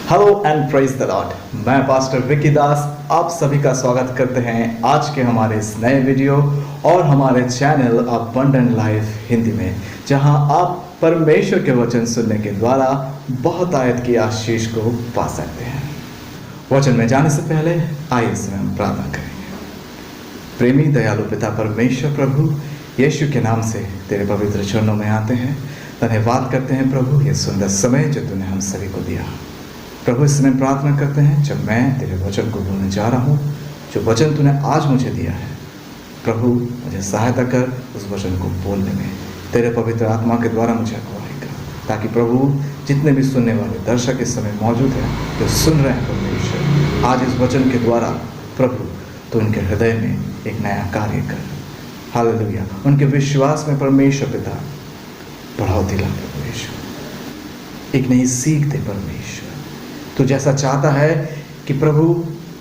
Hello and praise the Lord. मैं pastor Vicky दास आप सभी का स्वागत करते हैं आज के हमारे इस नए वीडियो और हमारे चैनल अबंडेंट लाइफ हिंदी में, जहां आप परमेश्वर के वचन सुनने के द्वारा बहुत आयत की आशीष को पा सकते हैं। वचन में जाने से पहले आइए इसमें हम प्रार्थना करेंगे। प्रेमी दयालु पिता परमेश्वर प्रभु, यीशु के नाम से तेरे पवित्र चरणों में आते हैं, धन्यवाद करते हैं प्रभु ये सुंदर समय जो तूने हम सभी को दिया। प्रभु इसमें प्रार्थना करते हैं जब मैं तेरे वचन को बोलने जा रहा हूँ, जो वचन तूने आज मुझे दिया है, प्रभु मुझे सहायता कर उस वचन को बोलने में। तेरे पवित्र आत्मा के द्वारा मुझे अगुवाई कर, ताकि प्रभु जितने भी सुनने वाले दर्शक इस समय मौजूद हैं, जो सुन रहे हैं परमेश्वर, आज इस वचन के द्वारा प्रभु तो उनके हृदय में एक नया कार्य कर। हालेलुया। उनके विश्वास में परमेश्वर पिता बढ़ाओ ला परमेश्वर, एक नई सीख दे परमेश्वर। तू जैसा चाहता है कि प्रभु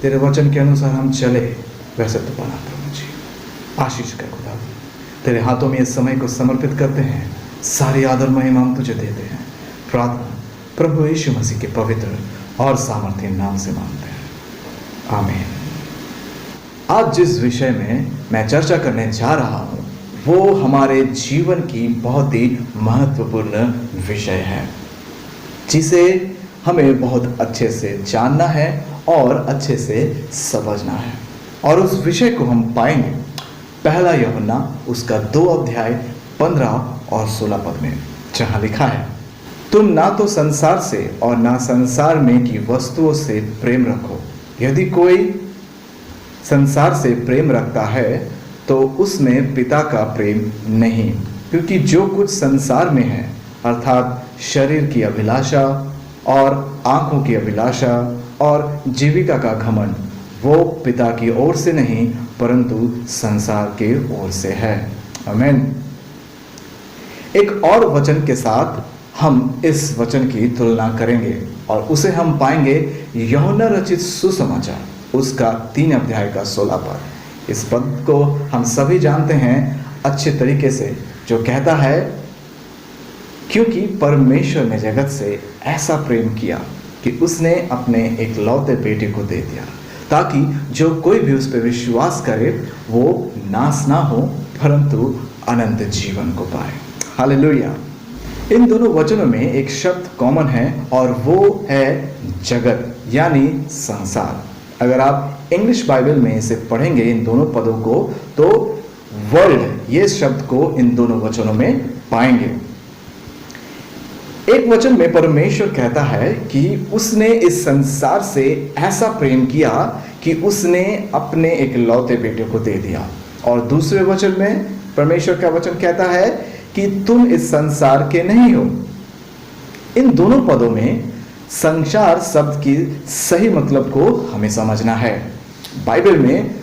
तेरे वचन के अनुसार हम चले, वैसे तो बना प्रभु जी। आशीष कर खुदा, तेरे हाथों में इस समय को समर्पित करते हैं। सारी आदर महिमा हम तुझे देते हैं। प्रार्थना प्रभु यीशु मसीह के पवित्र और सामर्थ्य नाम से मांगते हैं, आमीन। आज जिस विषय में मैं चर्चा करने जा रहा हूँ वो हमारे जीवन की बहुत ही महत्वपूर्ण विषय है, जिसे हमें बहुत अच्छे से जानना है और अच्छे से समझना है। और उस विषय को हम पाएंगे पहला यूहन्ना उसका 2 अध्याय 15 और 16 पद में, जहां लिखा है, तुम ना तो संसार से और ना संसार में की वस्तुओं से प्रेम रखो। यदि कोई संसार से प्रेम रखता है तो उसमें पिता का प्रेम नहीं, क्योंकि जो कुछ संसार में है, अर्थात शरीर की अभिलाषा और आंखों की अभिलाषा और जीविका का घमंड, वो पिता की ओर से नहीं परंतु संसार के ओर से है। आमीन। एक और वचन के साथ हम इस वचन की तुलना करेंगे और उसे हम पाएंगे यूहन्ना रचित सुसमाचार उसका 3 अध्याय का 16 पद। इस पद को हम सभी जानते हैं अच्छे तरीके से, जो कहता है, क्योंकि परमेश्वर ने जगत से ऐसा प्रेम किया कि उसने अपने एकलौते बेटे को दे दिया, ताकि जो कोई भी उस पर विश्वास करे वो नाश ना हो परंतु अनंत जीवन को पाए। हालेलुया। इन दोनों वचनों में एक शब्द कॉमन है और वो है जगत, यानी संसार। अगर आप इंग्लिश बाइबल में इसे पढ़ेंगे इन दोनों पदों को, तो वर्ल्ड ये शब्द को इन दोनों वचनों में पाएंगे। एक वचन में परमेश्वर कहता है कि उसने इस संसार से ऐसा प्रेम किया कि उसने अपने एकलौते बेटे को दे दिया, और दूसरे वचन में परमेश्वर का वचन कहता है कि तुम इस संसार के नहीं हो। इन दोनों पदों में संसार शब्द की सही मतलब को हमें समझना है। बाइबल में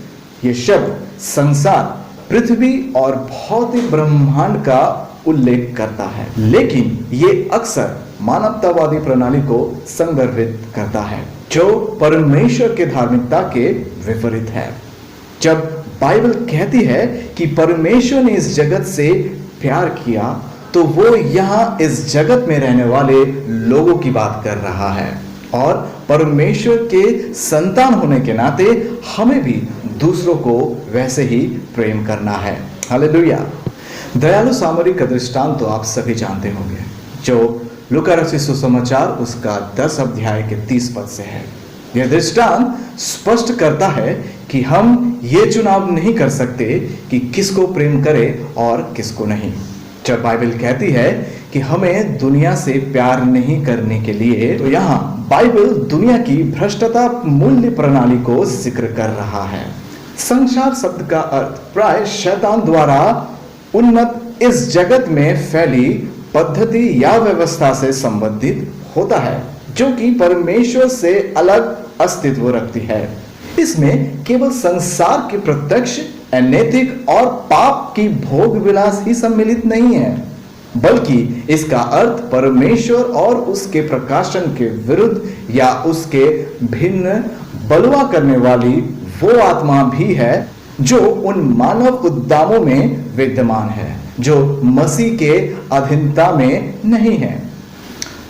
यह शब्द संसार पृथ्वी और भौतिक ब्रह्मांड का उल्लेख करता है, लेकिन ये अक्सर मानवतावादी प्रणाली को संदर्भित करता है, जो परमेश्वर के धार्मिकता के विपरीत है। जब बाइबल कहती है कि परमेश्वर ने इस जगत से प्यार किया, तो वो यहाँ इस जगत में रहने वाले लोगों की बात कर रहा है, और परमेश्वर के संतान होने के नाते हमें भी दूसरों को वैसे ही प्रेम करना है। हालेलुया। दयालु सामरी का दृष्टांत तो आप सभी जानते होंगे, जो लूका रचित सुसमाचार उसका 10 अध्याय के 30 पद से है। यह दृष्टांत स्पष्ट करता है कि हम ये चुनाव नहीं कर सकते कि किसको प्रेम करें और किसको नहीं। जब बाइबल कहती है कि हमें दुनिया से प्यार नहीं करने के लिए, तो यहाँ बाइबल दुनिया की भ्रष्टता मूल्य प्रणाली को जिक्र कर रहा है। संसार शब्द का अर्थ प्राय शैतान द्वारा उन्नत इस जगत में फैली पद्धति या व्यवस्था से संबंधित होता है, जो कि परमेश्वर से अलग अस्तित्व रखती है। इसमें केवल संसार के प्रत्यक्ष अनैतिक और पाप की भोग विलास ही सम्मिलित नहीं है, बल्कि इसका अर्थ परमेश्वर और उसके प्रकाशन के विरुद्ध या उसके भिन्न बलवा करने वाली वो आत्मा भी है जो उन मानव उद्दामों में विद्यमान है, जो मसीह के अधीनता में नहीं है।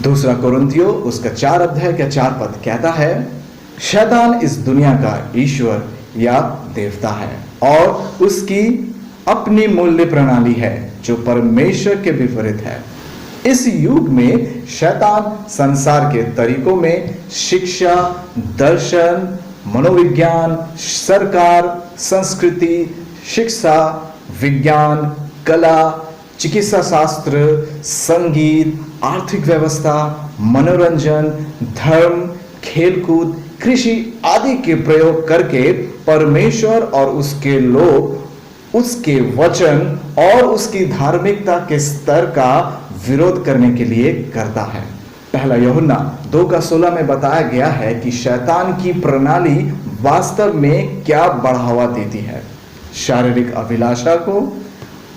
दूसरा कोरिन्थियों उसका 4 अध्याय का 4 पद कहता है, शैतान इस दुनिया का ईश्वर या देवता है और उसकी अपनी मूल्य प्रणाली है जो परमेश्वर के विपरीत है। इस युग में शैतान संसार के तरीकों में शिक्षा, दर्शन, मनोविज्ञान, सरकार, संस्कृति, शिक्षा, विज्ञान, कला, चिकित्सा शास्त्र, संगीत, आर्थिक व्यवस्था, मनोरंजन, धर्म, खेलकूद, कृषि आदि के प्रयोग करके परमेश्वर और उसके लोग, उसके वचन और उसकी धार्मिकता के स्तर का विरोध करने के लिए करता है। पहला यूहन्ना 2:16 में बताया गया है कि शैतान की प्रणाली वास्तव में क्या बढ़ावा देती है? शारीरिक अभिलाषा को,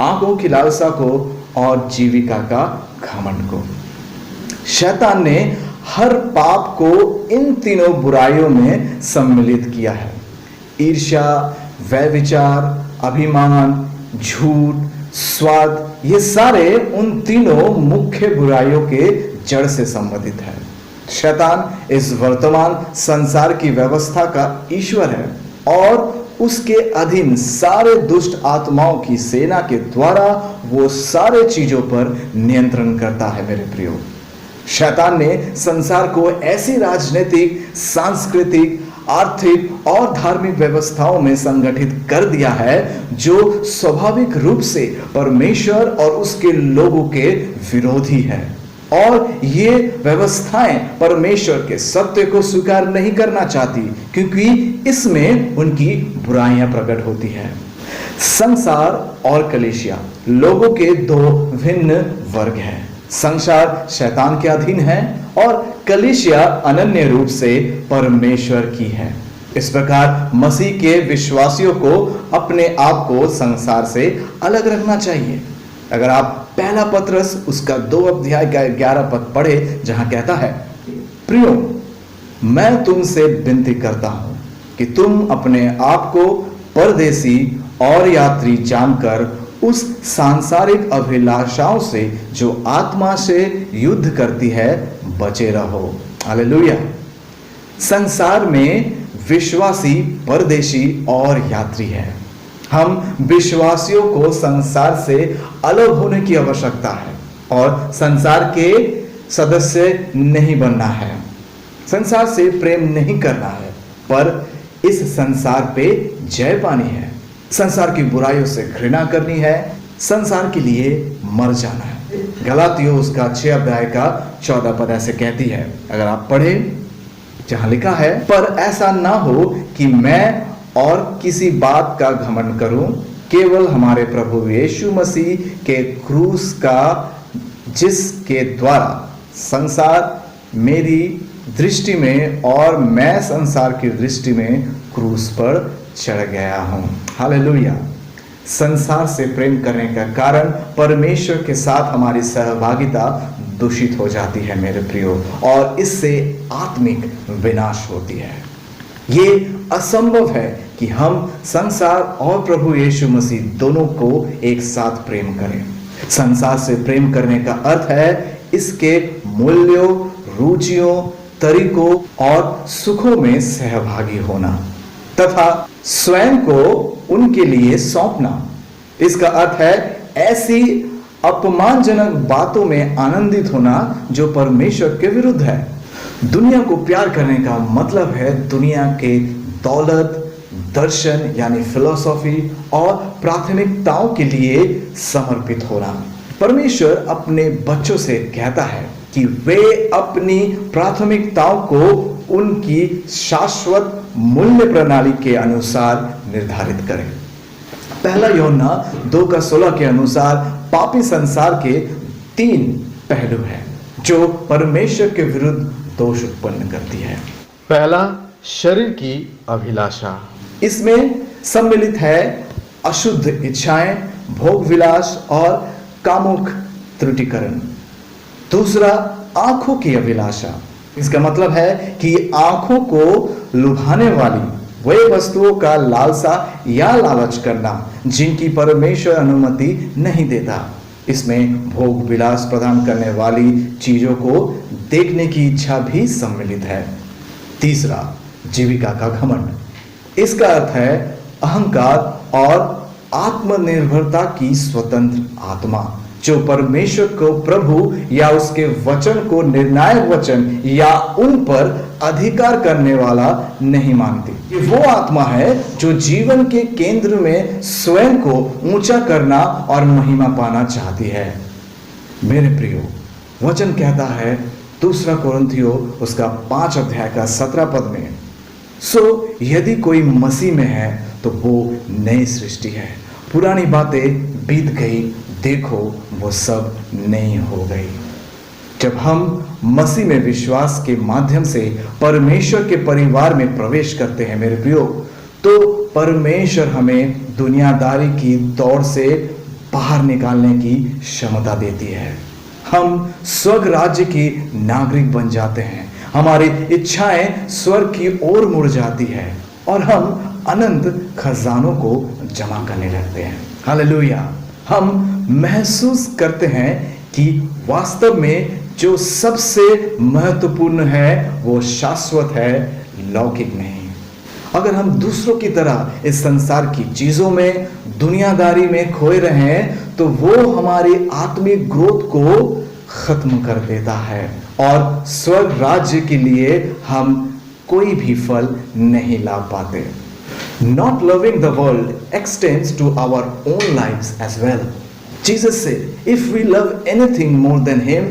आंखों की लालसा को और जीविका का घमंड को। शैतान ने हर पाप को इन तीनों बुराइयों में सम्मिलित किया है। ईर्ष्या, व्यभिचार, अभिमान, झूठ, स्वाद, ये सारे उन तीनों मुख्य बुराइयों के जड़ से संबंधित है। शैतान इस वर्तमान संसार की व्यवस्था का ईश्वर है और उसके अधीन सारे दुष्ट आत्माओं की सेना के द्वारा वो सारे चीजों पर नियंत्रण करता है। मेरे प्रियो, शैतान ने संसार को ऐसी राजनीतिक, सांस्कृतिक, आर्थिक और धार्मिक व्यवस्थाओं में संगठित कर दिया है जो स्वाभाविक रूप से परमेश्वर और उसके लोगों के विरोधी है, और ये व्यवस्थाएं परमेश्वर के सत्य को स्वीकार नहीं करना चाहती क्योंकि इसमें उनकी बुराइयां प्रकट होती है। संसार और कलीसिया लोगों के दो भिन्न वर्ग हैं। संसार शैतान के अधीन है और कलीसिया अनन्य रूप से परमेश्वर की है। इस प्रकार मसीह के विश्वासियों को अपने आप को संसार से अलग रखना चाहिए। अगर आप पहला पत्रस उसका 2 अध्याय का 11 पद पढ़े, जहां कहता है, प्रियो, मैं तुमसे विनती करता हूं कि तुम अपने आप को परदेसी और यात्री जानकर उस सांसारिक अभिलाषाओं से जो आत्मा से युद्ध करती है बचे रहो। हालेलुया। संसार में विश्वासी परदेशी और यात्री है। हम विश्वासियों को संसार से अलग होने की आवश्यकता है और संसार के सदस्य नहीं बनना है। संसार से प्रेम नहीं करना है, पर इस संसार पे जय पानी है। संसार की बुराइयों से घृणा करनी है, संसार के लिए मर जाना है। गलातियों उसका 6 अध्याय का 14 पद ऐसे कहती है, अगर आप पढ़े, जहां लिखा है, पर ऐसा ना हो कि मैं और किसी बात का घमंड करूं, केवल हमारे प्रभु यीशु मसीह के क्रूस का, जिसके द्वारा संसार मेरी दृष्टि में और मैं संसार की दृष्टि में क्रूस पर चढ़ गया हूं। हालेलुया। संसार से प्रेम करने का कारण परमेश्वर के साथ हमारी सहभागिता दूषित हो जाती है मेरे प्रियो, और इससे आत्मिक विनाश होती है। ये असंभव है कि हम संसार और प्रभु यीशु मसीह दोनों को एक साथ प्रेम करें। संसार से प्रेम करने का अर्थ है इसके मूल्यों, रुचियों, तरीकों और सुखों में सहभागी होना तथा स्वयं को उनके लिए सौंपना। इसका अर्थ है ऐसी अपमानजनक बातों में आनंदित होना जो परमेश्वर के विरुद्ध है। दुनिया को प्यार करने का मतलब है दुनिया के दौलत, दर्शन यानी फिलॉसफी और प्राथमिकताओं के लिए समर्पित होना। परमेश्वर अपने बच्चों से कहता है कि वे अपनी प्राथमिकताओं को उनकी शाश्वत मूल्य प्रणाली के अनुसार निर्धारित करें। पहला यूहन्ना 2:16 के अनुसार पापी संसार के 3 पहलू हैं जो परमेश्वर के विरुद्ध दोष उत्पन्न करती है। पहला, शरीर की अभिलाषा। इसमें सम्मिलित है अशुद्ध इच्छाएं, भोग विलास और कामुक त्रुटिकरण। दूसरा, आंखों की अभिलाषा। इसका मतलब है कि आंखों को लुभाने वाली वे वस्तुओं का लालसा या लालच करना जिनकी परमेश्वर अनुमति नहीं देता। इसमें भोग विलास प्रदान करने वाली चीजों को देखने की इच्छा भी सम्मिलित है। तीसरा, जीविका का घमंड। इसका अर्थ है अहंकार और आत्मनिर्भरता की स्वतंत्र आत्मा, जो परमेश्वर को प्रभु या उसके वचन को निर्णायक वचन या उन पर अधिकार करने वाला नहीं मानती। ये वो आत्मा है जो जीवन के केंद्र में स्वयं को ऊंचा करना और महिमा पाना चाहती है। मेरे प्रियो, वचन कहता है 2 कोरिन्थियों उसका 5 अध्याय का 17 पद में, सो यदि कोई मसीह में है तो वो नई सृष्टि है, पुरानी बातें बीत गई, देखो वो सब नई हो गई। जब हम मसीह में विश्वास के माध्यम से परमेश्वर के परिवार में प्रवेश करते हैं मेरे प्रियो, तो परमेश्वर हमें दुनियादारी की दौड़ से बाहर निकालने की क्षमता देती है। हम स्वर्ग राज्य की नागरिक बन जाते हैं, हमारी इच्छाएं स्वर्ग की ओर मुड़ जाती है और हम अनंत खजानों को जमा करने लगते हैं। हालेलुया। हम महसूस करते हैं कि वास्तव में जो सबसे महत्वपूर्ण है वो शाश्वत है, लौकिक नहीं। अगर हम दूसरों की तरह इस संसार की चीजों में, दुनियादारी में खोए रहें तो वो हमारी आत्मिक ग्रोथ को खत्म कर देता है और स्वर्ग राज्य के लिए हम कोई भी फल नहीं ला पाते। Not loving the world extends to our own lives as well. Jesus said, if we love anything more than Him,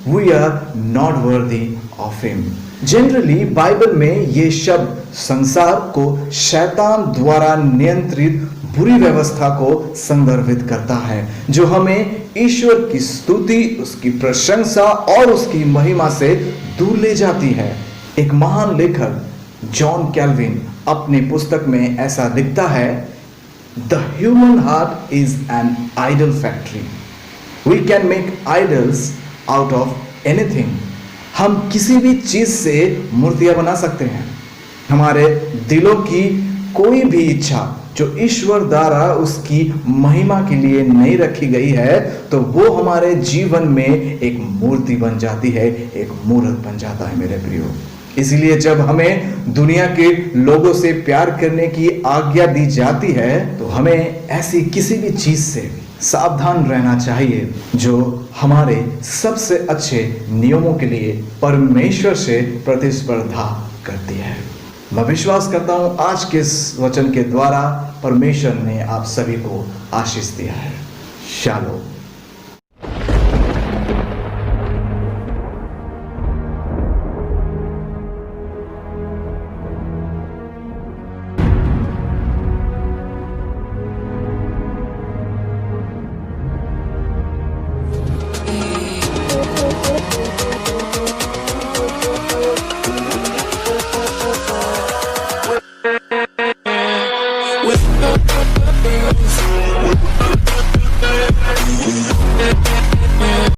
we are not worthy of Him. Generally, Bible में ये शब्द संसार को शैतान द्वारा नियंत्रित बुरी व्यवस्था को संदर्भित करता है, जो हमें ईश्वर की स्तुति, उसकी प्रशंसा और उसकी महिमा से दूर ले जाती है। एक महान लेखक जॉन कैल्विन अपनी पुस्तक में ऐसा लिखता है, the human heart is an idol factory, we can make idols out of anything. हम किसी भी चीज से मूर्तियां बना सकते हैं। हमारे दिलों की कोई भी इच्छा जो ईश्वर द्वारा उसकी महिमा के लिए नहीं रखी गई है, तो वो हमारे जीवन में एक मूर्ति बन जाती है, एक मूर्त बन जाता है मेरे प्रियो। इसलिए जब हमें दुनिया के लोगों से प्यार करने की आज्ञा दी जाती है, तो हमें ऐसी किसी भी चीज से सावधान रहना चाहिए जो हमारे सबसे अच्छे नियमों के लिए परमेश्वर से प्रतिस्पर्धा करती है। मैं विश्वास करता हूं आज के इस वचन के द्वारा परमेश्वर ने आप सभी को आशीष दिया है। शालोम।